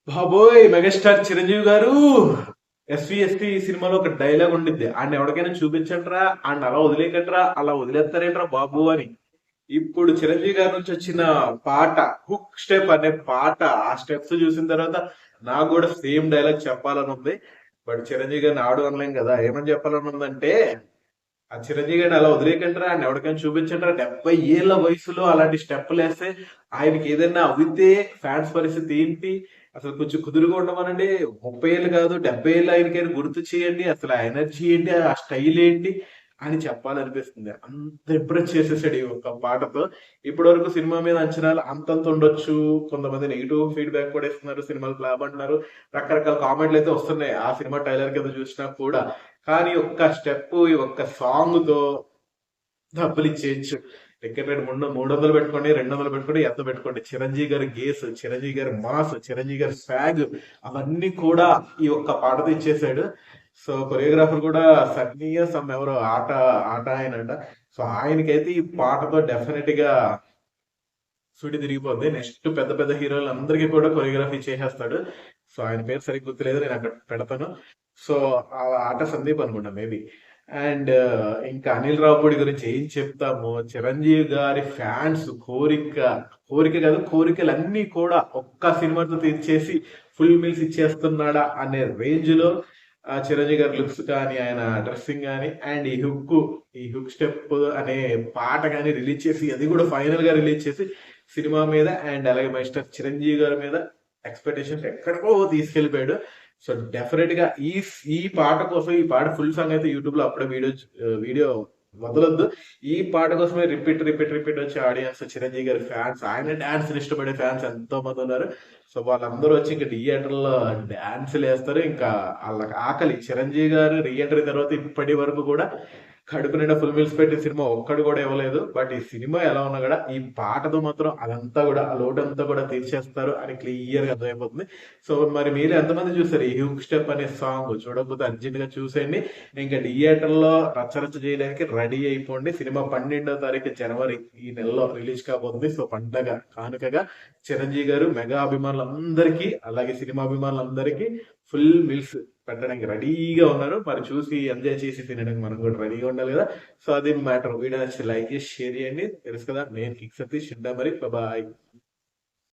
బాబోయ్ మెగాస్టార్ చిరంజీవి గారు ఎస్వి సినిమాలో ఒక డైలాగ్ ఉండిద్ది. ఆయన ఎవరికైనా చూపించండిరా, ఆయన అలా వదిలేకండిరా, అలా వదిలేస్తారేంట్రా బాబు అని. ఇప్పుడు చిరంజీవి గారి నుంచి వచ్చిన పాట, హుక్ స్టెప్ అనే పాట, ఆ స్టెప్స్ చూసిన తర్వాత నాకు కూడా సేమ్ డైలాగ్ చెప్పాలని ఉంది. బట్ చిరంజీవి గారిని ఆడు అనలేం కదా. ఏమని చెప్పాలని ఉందంటే, ఆ చిరంజీవి గారిని అలా వదిలేకంటారా, ఆయన ఎవరికైనా చూపించంటారా, 70 ఏళ్ల వయసులో అలాంటి స్టెప్పులు వేస్తే ఆయనకి ఏదైనా అవితే ఫ్యాన్స్ పరిస్థితి ఏంటి? అసలు కొంచెం కుదురుగా ఉండమనండి. 30 ఏళ్ళు కాదు, 70 ఏళ్ళు ఆయనకైనా గుర్తు చేయండి. అసలు ఆ ఎనర్జీ ఏంటి, ఆ స్టైల్ ఏంటి అని చెప్పాలనిపిస్తుంది. అంత ఇంప్రెస్ చేసేసాడు ఈ ఒక్క పాటతో. ఇప్పటి వరకు సినిమా మీద అంచనాలు అంతంత ఉండొచ్చు. కొంతమంది నెగిటివ్ ఫీడ్బ్యాక్ కూడా ఇస్తున్నారు, సినిమాలు ఫ్లాప్ అంటున్నారు. రకరకాల కామెంట్లు అయితే వస్తున్నాయి ఆ సినిమా ట్రైలర్ కింద చూసినా కూడా. కానీ ఒక్క స్టెప్, ఈ ఒక్క సాంగ్ తో డబ్బులు ఇచ్చేయచ్చు. టికెట్ రేట్ 300 పెట్టుకోండి, 200 పెట్టుకోండి, ఎంత పెట్టుకోండి. చిరంజీవి గారి గేస్, చిరంజీవి గారి మాస్, చిరంజీవి గారి స్వాగ్, అవన్నీ కూడా ఈ ఒక్క పాటతో ఇచ్చేసాడు. సో కొరియోగ్రాఫర్ కూడా సన్నీయ సమ్ ఎవరో ఆట ఆట ఆయనంట. సో ఆయనకైతే ఈ పాటతో డెఫినెట్ గా సుడి తిరిగిపోద్ది. నెక్స్ట్ పెద్ద పెద్ద హీరోలు అందరికీ కూడా కొరియోగ్రఫీ చేసేస్తాడు. సో ఆయన పేరు సరిగ్గా గుర్తులేదు, నేను అక్కడ పెడతాను. సో ఆ ఆట సందీప్ అనుకుంటా మేబీ. అండ్ ఇంకా అనిల్ రావుపూడి గురించి ఏం చెప్తాము. చిరంజీవి గారి ఫ్యాన్స్ కోరిక, కోరిక కాదు కోరికలు అన్ని కూడా ఒక్క సినిమాతో తీర్చేసి ఫుల్ మీల్స్ ఇచ్చేస్తున్నాడా అనే రేంజ్ లో చిరంజీవి గారి లుక్స్ కానీ, ఆయన డ్రెస్సింగ్ కానీ, అండ్ ఈ హుక్ స్టెప్ అనే పాట కానీ రిలీజ్ చేసి, అది కూడా ఫైనల్ గా రిలీజ్ చేసి సినిమా మీద అండ్ అలాగే మాస్టర్ చిరంజీవి గారి మీద ఎక్స్పెక్టేషన్స్ ఎక్కడికో తీసుకెళ్లిపోయాడు. సో డెఫినెట్ గా ఈ పాట కోసం, ఈ పాట ఫుల్ సాంగ్ అయితే యూట్యూబ్ లో అప్పుడే వీడియో వదలొద్దు. ఈ పాట కోసమే రిపీట్ వచ్చే ఆడియన్స్, చిరంజీవి గారి ఫ్యాన్స్, ఆయన డాన్స్ ఇష్టపడే ఫ్యాన్స్ ఎంతో మంది ఉన్నారు. సో వాళ్ళందరూ వచ్చి ఇంకా థియేటర్ లో డాన్సులు వేస్తారు. ఇంకా వాళ్ళకి ఆకలి. చిరంజీవి గారు రీఎంట్రీ తర్వాత ఇప్పటి వరకు కూడా కడుపు నిండా ఫుల్ మీల్స్ పెట్టి సినిమా ఒక్కడు కూడా ఇవ్వలేదు. బట్ ఈ సినిమా ఎలా ఉన్నా కూడా ఈ పాటతో మాత్రం అదంతా కూడా, ఆ లోటంతా కూడా తీర్చేస్తారు అని క్లియర్ గా అర్థమైపోతుంది. సో మరి మీరు ఎంతమంది చూస్తారు ఈ హుక్ స్టెప్ అనే సాంగ్? చూడకపోతే అర్జెంట్ గా చూసేయండి. ఇంకా థియేటర్ లో రచ్చరచ్చ చేయడానికి రెడీ అయిపోండి. సినిమా 12వ తారీఖు జనవరి ఈ నెలలో రిలీజ్ కాబోతుంది. సో పండగ కానుకగా చిరంజీవి గారు మెగా అభిమానులందరికీ, అలాగే సినిమా అభిమానులందరికీ ఫుల్ మీల్స్ పెట్టడానికి రెడీగా ఉన్నారు. మరి చూసి ఎంజాయ్ చేసి తినడానికి మనం కూడా రెడీగా ఉండాలి కదా. సో అది మ్యాటర్. వీడియో నచ్చి లైక్ చేసి షేర్ చేయండి. తెలుసు కదా, నేను కిక్ సతీష్. మరి బాయ్.